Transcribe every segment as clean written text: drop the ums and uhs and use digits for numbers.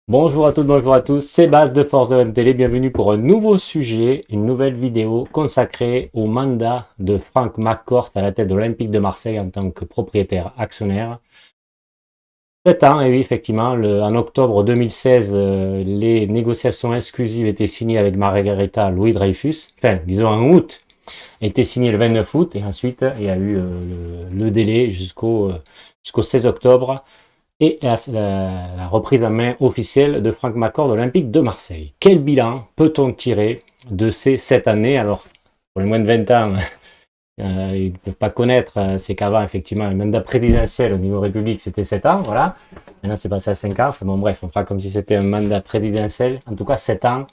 Bonjour à toutes, bonjour à tous, c'est Bas de Force de Télé, bienvenue pour un nouveau sujet, une nouvelle vidéo consacrée au mandat de Franck McCourt à la tête de l'Olympique de Marseille en tant que propriétaire actionnaire. 7 ans, et oui, effectivement, en octobre 2016, les négociations exclusives étaient signées avec Margarita Louis-Dreyfus, enfin, disons en août, étaient signées le 29 août, et ensuite, il y a eu le délai jusqu'au 16 octobre et la reprise en main officielle de Franck McCourt de l'Olympique de Marseille. Quel bilan peut-on tirer de ces 7 années? Alors, pour les moins de 20 ans, ils ne peuvent pas connaître, c'est qu'avant, effectivement, le mandat présidentiel au niveau république, c'était 7 ans, voilà. Maintenant, c'est passé à 5 ans. Enfin, bon, bref, on fera comme si c'était un mandat présidentiel. En tout cas, 7 ans,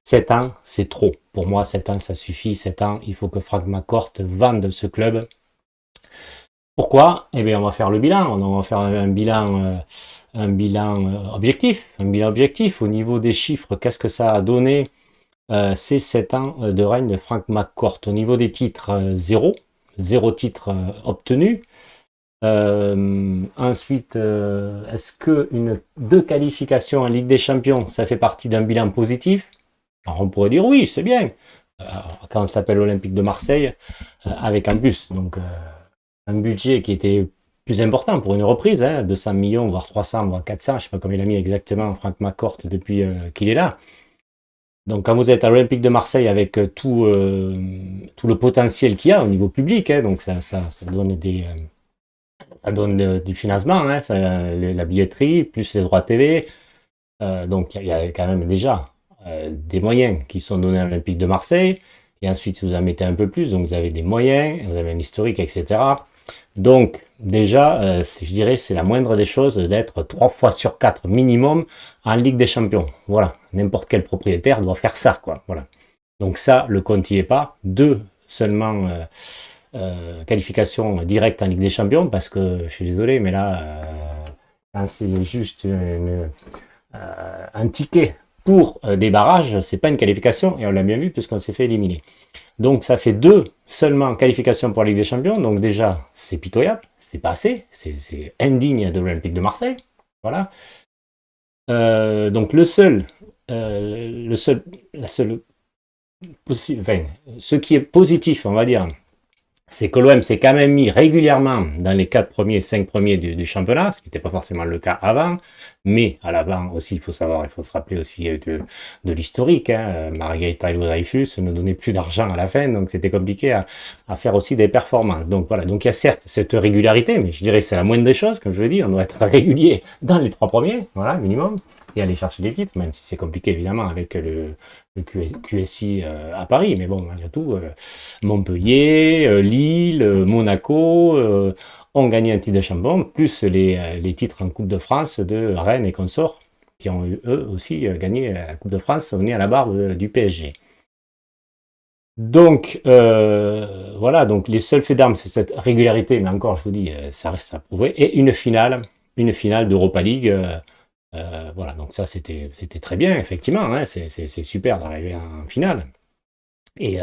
c'est trop. Pour moi, 7 ans, ça suffit. 7 ans, il faut que Franck McCourt vende ce club. Pourquoi? Eh bien, on va faire le bilan. On va faire un bilan objectif. Un bilan objectif au niveau des chiffres. Qu'est-ce que ça a donné ces 7 ans de règne de Frank McCourt? Au niveau des titres, zéro. Zéro titre obtenu. Ensuite, est-ce que deux qualifications en Ligue des Champions, ça fait partie d'un bilan positif? Alors, on pourrait dire oui, c'est bien. Quand on s'appelle Olympique de Marseille, avec un bus. Donc, un budget qui était plus important pour une reprise, hein, 200 millions, voire 300, voire 400, je ne sais pas combien il a mis exactement Franck McCourt depuis qu'il est là. Donc quand vous êtes à l'Olympique de Marseille avec tout le potentiel qu'il y a au niveau public, hein, donc ça donne ça donne du financement, hein, la billetterie, plus les droits TV. Donc il y a quand même déjà des moyens qui sont donnés à l'Olympique de Marseille. Et ensuite, si vous en mettez un peu plus, donc vous avez des moyens, vous avez un historique, etc. Donc, déjà, je dirais, c'est la moindre des choses d'être 3 fois sur 4 minimum en Ligue des Champions. Voilà, n'importe quel propriétaire doit faire ça, quoi. Voilà. Donc ça, le compte n'y est pas. Deux seulement qualifications directes en Ligue des Champions, parce que je suis désolé, mais là, quand c'est juste un ticket pour des barrages, c'est pas une qualification, et on l'a bien vu puisqu'on s'est fait éliminer. Donc ça fait deux seulement qualifications pour la Ligue des Champions. Donc déjà, c'est pitoyable, c'est pas assez, c'est indigne de l'Olympique de Marseille. Voilà. Donc la seule enfin, ce qui est positif, on va dire, c'est que l'OM s'est quand même mis régulièrement dans les 4 premiers, 5 premiers du championnat, ce qui n'était pas forcément le cas avant, mais à l'avant aussi, il faut se rappeler aussi de l'historique. Hein. Margarita et Dreyfus ne donnaient plus d'argent à la fin, donc c'était compliqué à faire aussi des performances. Donc voilà, donc il y a certes cette régularité, mais je dirais que c'est la moindre des choses, comme je le dis, on doit être régulier dans les 3 premiers, voilà, minimum, et aller chercher des titres, même si c'est compliqué évidemment avec le QSI à Paris, mais bon, malgré tout, Montpellier, Lille, Monaco ont gagné un titre de champion, plus les titres en Coupe de France de Rennes et consorts, qui ont eux aussi gagné la Coupe de France, on est à la barre du PSG. Donc voilà, donc les seuls faits d'armes, c'est cette régularité, mais encore, je vous dis, ça reste à prouver, et une finale d'Europa League. Voilà, donc ça c'était très bien, effectivement, hein, c'est super d'arriver en finale. Et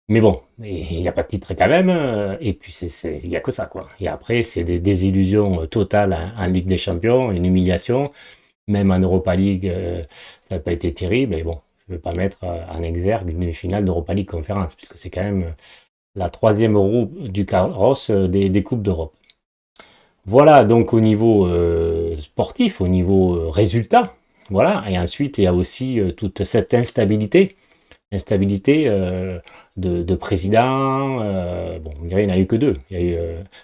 mais bon, il n'y a pas de titre quand même, et puis il n'y a que ça, quoi. Et après, c'est des désillusions totales en Ligue des Champions, une humiliation. Même en Europa League, ça n'a pas été terrible. Et bon, je ne vais pas mettre en exergue une finale d'Europa League conférence, puisque c'est quand même la troisième roue du carrosse des Coupes d'Europe. Voilà, donc au niveau sportif, au niveau résultat, voilà. Et ensuite, il y a aussi toute cette instabilité de président. Bon, on dirait qu'il n'y en a eu que deux. Il y a eu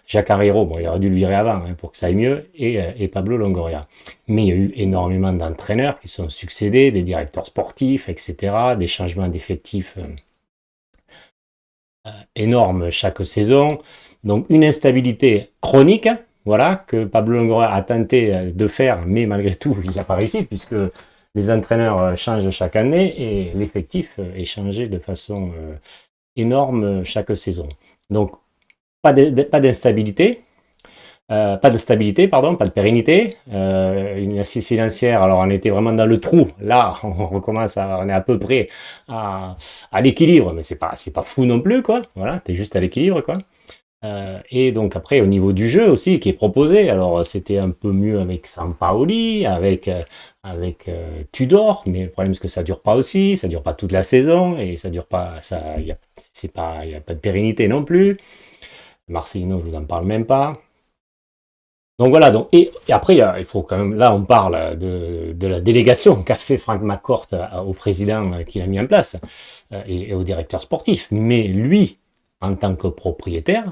Jacques Arriero, bon, il aurait dû le virer avant hein, pour que ça aille mieux, et Pablo Longoria. Mais il y a eu énormément d'entraîneurs qui sont succédés, des directeurs sportifs, etc., des changements d'effectifs énormes chaque saison. Donc une instabilité chronique, voilà, que Pablo Longoria a tenté de faire, mais malgré tout, il n'a pas réussi, puisque les entraîneurs changent chaque année et l'effectif est changé de façon énorme chaque saison. Donc, pas d'instabilité, pas de stabilité, pardon, pas de pérennité, une assise financière, alors on était vraiment dans le trou, là on recommence on est à peu près à l'équilibre, mais c'est pas fou non plus, quoi, voilà, t'es juste à l'équilibre, quoi. Et donc après, au niveau du jeu aussi, qui est proposé, alors c'était un peu mieux avec Sampaoli, avec Tudor, mais le problème c'est que ça dure pas aussi, ça dure pas toute la saison, et ça dure pas, ça, y a pas de pérennité non plus. Marcelino, je vous en parle même pas. Donc voilà, donc, et après, il faut quand même, là on parle de la délégation qu'a fait Frank McCourt au président qu'il a mis en place et au directeur sportif. Mais lui, en tant que propriétaire,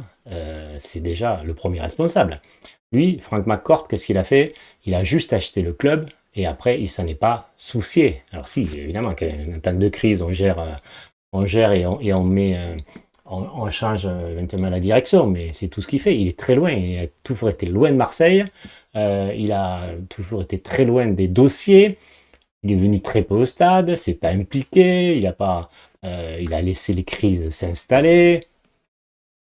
c'est déjà le premier responsable. Lui, Frank McCourt, qu'est-ce qu'il a fait? Il a juste acheté le club et après, il s'en est pas soucié. Alors si, évidemment, qu'en temps de crise, on gère et on met, on change éventuellement la direction, mais c'est tout ce qu'il fait. Il est très loin, il a toujours été loin de Marseille, il a toujours été très loin des dossiers, il est venu très peu au stade, c'est pas impliqué, il a laissé les crises s'installer,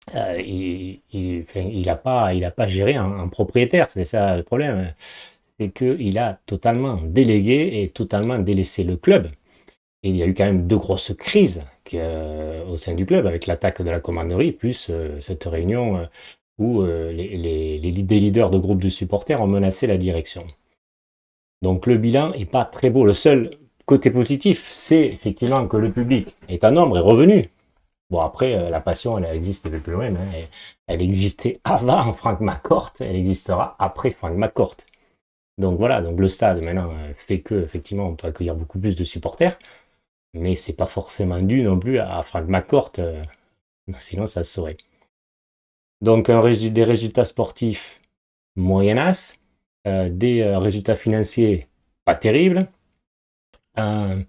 enfin, il a pas géré un propriétaire, c'est ça le problème. C'est qu'il a totalement délégué et totalement délaissé le club. Et il y a eu quand même deux grosses crises au sein du club, avec l'attaque de la commanderie, plus cette réunion où des leaders de groupes de supporters ont menacé la direction. Donc le bilan est pas très beau. Le seul côté positif, c'est effectivement que le public est en nombre et revenu. Bon, après, la passion, elle existe depuis loin. Hein, elle existait avant Frank McCourt, elle existera après Frank McCourt. Donc voilà, donc le stade maintenant fait que effectivement on peut accueillir beaucoup plus de supporters, mais c'est pas forcément dû non plus à Frank McCourt, sinon ça se saurait. Donc des résultats sportifs moyennas, des résultats financiers pas terribles, un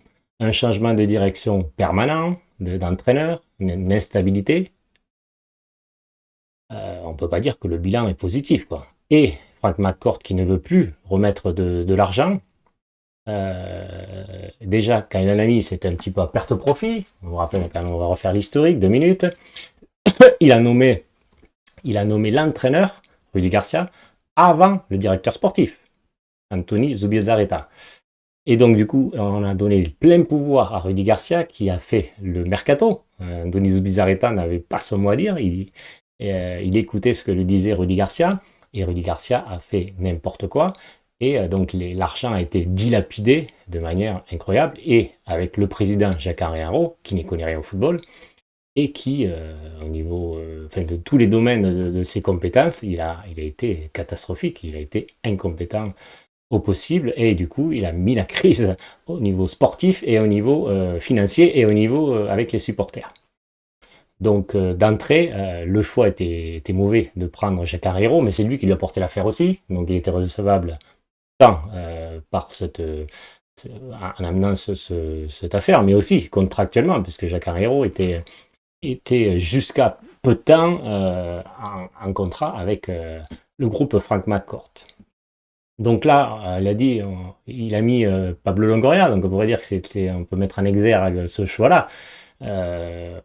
changement de direction permanent d'entraîneur, une instabilité. On peut pas dire que le bilan est positif, quoi. Et Frank McCourt qui ne veut plus remettre de l'argent. Déjà, quand il en a mis, c'était un petit peu à perte-profit. On vous rappelle, quand on va refaire l'historique, 2 minutes. Il a nommé l'entraîneur, Rudy Garcia, avant le directeur sportif, Anthony Zubizarreta. Et donc, du coup, on a donné plein pouvoir à Rudy Garcia qui a fait le mercato. Anthony Zubizarreta n'avait pas son mot à dire. Il écoutait ce que lui disait Rudy Garcia. Et Rudy Garcia a fait n'importe quoi. Et donc l'argent a été dilapidé de manière incroyable. Et avec le président Jacques Henriaro, qui n'y connaît rien au football, et qui, au niveau de tous les domaines de ses compétences, il a été catastrophique, il a été incompétent au possible, et du coup, il a mis la crise au niveau sportif et au niveau financier et au niveau avec les supporters. Donc d'entrée, le choix était mauvais de prendre Jacques Henriaro, mais c'est lui qui lui a porté l'affaire aussi, donc il était recevable tant en amenant cette affaire, mais aussi contractuellement, puisque Jacques Henriaro était jusqu'à peu de temps en contrat avec le groupe Frank McCourt. Donc là, il a mis Pablo Longoria, donc on pourrait dire que on peut mettre en exergue ce choix-là.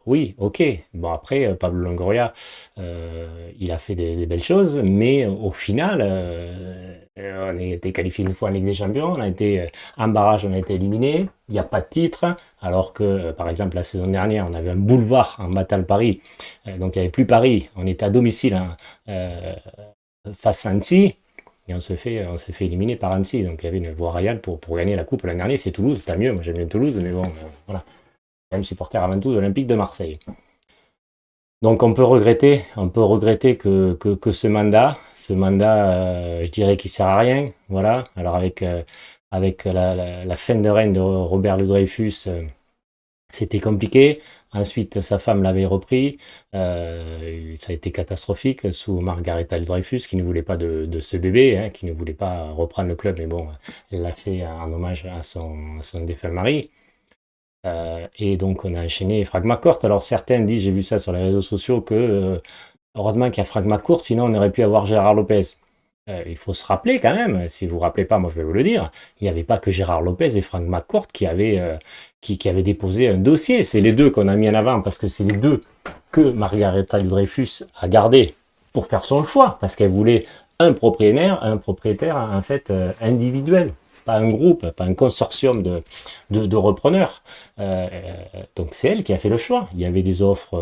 Oui, ok. Bon, après, Pablo Longoria, il a fait des belles choses, mais au final, on a été qualifié une fois en Ligue des Champions, on a été en barrage, on a été éliminé, il n'y a pas de titre, alors que, par exemple, la saison dernière, on avait un boulevard en battant le Paris, donc il n'y avait plus Paris, on était à domicile hein, face à Annecy, et on s'est fait éliminer par Annecy, donc il y avait une voie royale pour gagner la coupe l'année dernière, c'est Toulouse, c'est mieux, moi j'aime bien Toulouse, mais bon, voilà. Même supporter avant tout de l'Olympique de Marseille. Donc on peut regretter que ce mandat, je dirais qu'il sert à rien, voilà. Alors avec la fin de règne de Robert Le Dreyfus, c'était compliqué. Ensuite, sa femme l'avait repris. Ça a été catastrophique sous Margareta Le Dreyfus, qui ne voulait pas de ce bébé, hein, qui ne voulait pas reprendre le club, mais bon, elle l'a fait en hommage à son défunt mari. Et donc on a enchaîné Frank McCourt. Alors certains disent, j'ai vu ça sur les réseaux sociaux, que heureusement qu'il y a Frank McCourt, sinon on aurait pu avoir Gérard Lopez. Il faut se rappeler quand même, si vous ne vous rappelez pas, moi je vais vous le dire, il n'y avait pas que Gérard Lopez et Frank McCourt qui avaient déposé un dossier. C'est les deux qu'on a mis en avant parce que c'est les deux que Margareta Dreyfus a gardé pour faire son choix, parce qu'elle voulait un propriétaire en fait individuel, pas un groupe, pas un consortium de repreneurs. Donc c'est elle qui a fait le choix. Il y avait des offres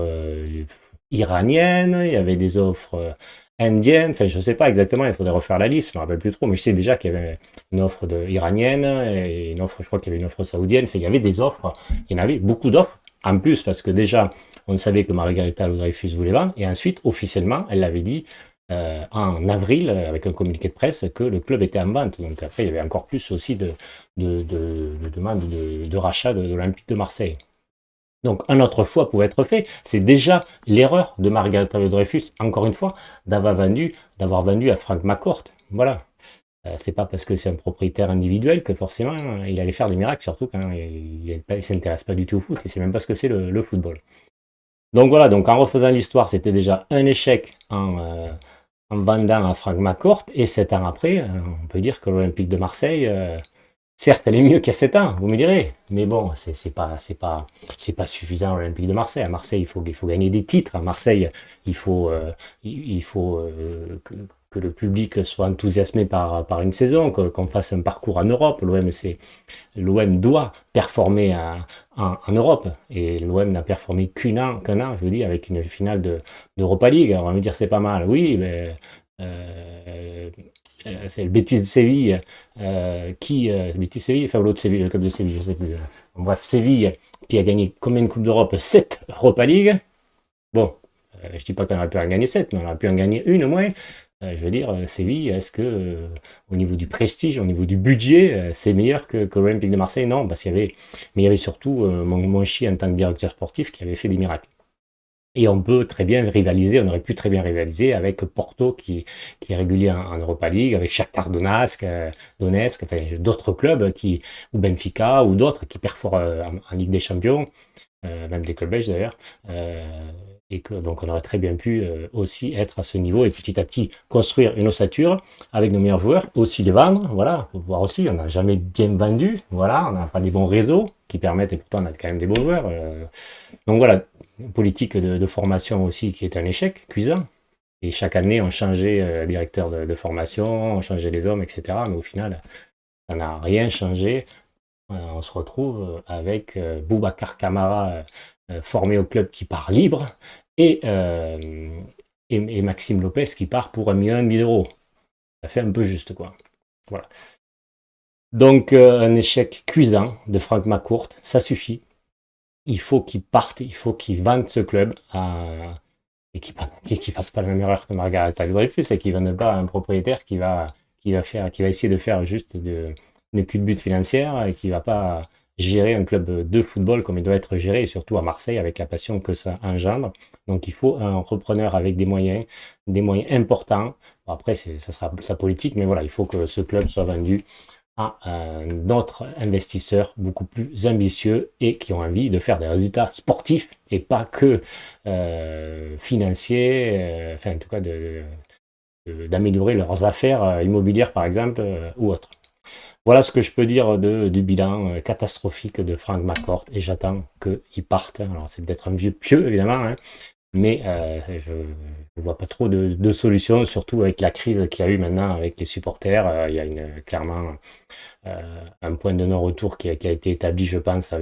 iraniennes, il y avait des offres indiennes, enfin je sais pas exactement, il faudrait refaire la liste, je me rappelle plus trop, mais je sais déjà qu'il y avait une offre iranienne, et une offre, je crois qu'il y avait une offre saoudienne, enfin il y avait des offres, il y en avait beaucoup d'offres, en plus parce que déjà, on savait que Margarita Dreyfus voulait vendre, et ensuite, officiellement, elle l'avait dit en avril, avec un communiqué de presse, que le club était en vente. Donc après, il y avait encore plus aussi de demandes de rachat de l'Olympique de Marseille. Donc un autre choix pouvait être fait. C'est déjà l'erreur de Margarita Dreyfus, encore une fois, d'avoir vendu à Frank McCourt. Voilà. C'est pas parce que c'est un propriétaire individuel que forcément il allait faire des miracles, surtout quand il ne s'intéresse pas du tout au foot, et c'est même pas ce que c'est le football. Donc voilà, donc en refaisant l'histoire, c'était déjà un échec en vendant à Frank McCourt, et 7 ans après, on peut dire que l'Olympique de Marseille, certes, elle est mieux qu'il y a 7 ans, vous me direz, mais bon, c'est pas suffisant l'Olympique de Marseille. À Marseille, il faut gagner des titres. À Marseille, il faut que le public soit enthousiasmé par une saison, qu'on fasse un parcours en Europe. L'OM doit performer en Europe, et l'OM n'a performé qu'un an, je vous dis, avec une finale d'Europa League. Alors on va me dire c'est pas mal, oui, mais c'est le Betis de Séville Betis Séville, enfin l'autre Séville, le club de Séville, je sais plus. Bref, Séville qui a gagné combien de Coupes d'Europe? 7 Europa League. Bon, je dis pas qu'on aurait pu en gagner 7, mais on aurait pu en gagner une au moins. Je veux dire, Séville, est-ce que au niveau du prestige, au niveau du budget, c'est meilleur que l'Olympique de Marseille? Non, parce mais il y avait surtout mon chi en tant que directeur sportif qui avait fait des miracles. Et on peut très bien rivaliser, on aurait pu très bien rivaliser avec Porto qui est régulier en Europa League, avec Shakhtar Donetsk, enfin, d'autres clubs ou Benfica ou d'autres qui perforent en Ligue des Champions, même des clubs belges d'ailleurs. Et que donc on aurait très bien pu aussi être à ce niveau et petit à petit construire une ossature avec nos meilleurs joueurs, aussi les vendre, voilà, faut voir aussi, on n'a jamais bien vendu, voilà, on n'a pas des bons réseaux qui permettent, et pourtant on a quand même des bons joueurs. Donc voilà, une politique de formation aussi qui est un échec cuisant. Et chaque année, on changeait directeur de formation, on changeait les hommes, etc. Mais au final, ça n'a rien changé. On se retrouve avec Boubacar Kamara formé au club qui part libre et Maxime Lopez qui part pour 1,5 million. Ça fait un peu juste, quoi. Voilà. Donc, un échec cuisant de Frank McCourt, ça suffit. Il faut qu'il parte, il faut qu'il vende ce club et qu'il fasse pas la même erreur que Margarita Dreyfus, et qu'il ne vende pas à un propriétaire qui va essayer de faire juste une culbute financière et qui va pas gérer un club de football comme il doit être géré, et surtout à Marseille avec la passion que ça engendre. Donc il faut un repreneur avec des moyens importants. Bon, après, ça sera sa politique, mais voilà, il faut que ce club soit vendu à un autre investisseur beaucoup plus ambitieux et qui ont envie de faire des résultats sportifs et pas que financiers, enfin en tout cas d'améliorer leurs affaires immobilières par exemple ou autres. Voilà ce que je peux dire du bilan catastrophique de Frank McCourt, et j'attends qu'il parte. Alors c'est peut-être un vieux pieux évidemment, hein, mais je ne vois pas trop de solutions, surtout avec la crise qu'il y a eu maintenant avec les supporters. Il y a clairement un point de non-retour qui a été établi, je pense,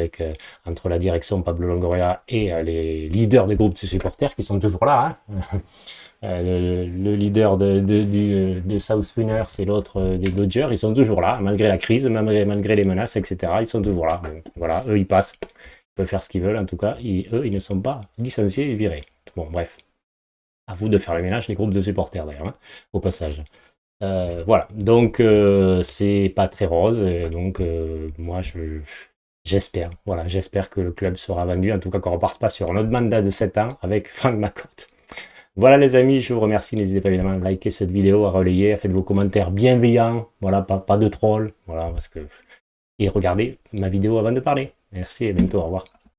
entre la direction Pablo Longoria et les leaders des groupes de supporters qui sont toujours là. Hein. Le leader de South Spinners et l'autre des Dodgers, ils sont toujours là, malgré la crise, malgré les menaces, etc. Ils sont toujours là. Donc, voilà, eux, ils passent. Ils peuvent faire ce qu'ils veulent, en tout cas. Eux, ils ne sont pas licenciés et virés. Bon, bref. À vous de faire le ménage, les groupes de supporters, d'ailleurs, hein, au passage. Voilà, donc c'est pas très rose, donc moi j'espère, voilà, j'espère que le club sera vendu, en tout cas qu'on reparte pas sur un autre mandat de 7 ans avec Frank McCourt. Voilà les amis, je vous remercie, n'hésitez pas évidemment à liker cette vidéo, à relayer, à faire vos commentaires bienveillants, voilà, pas de trolls, voilà, et regardez ma vidéo avant de parler. Merci et à bientôt, au revoir.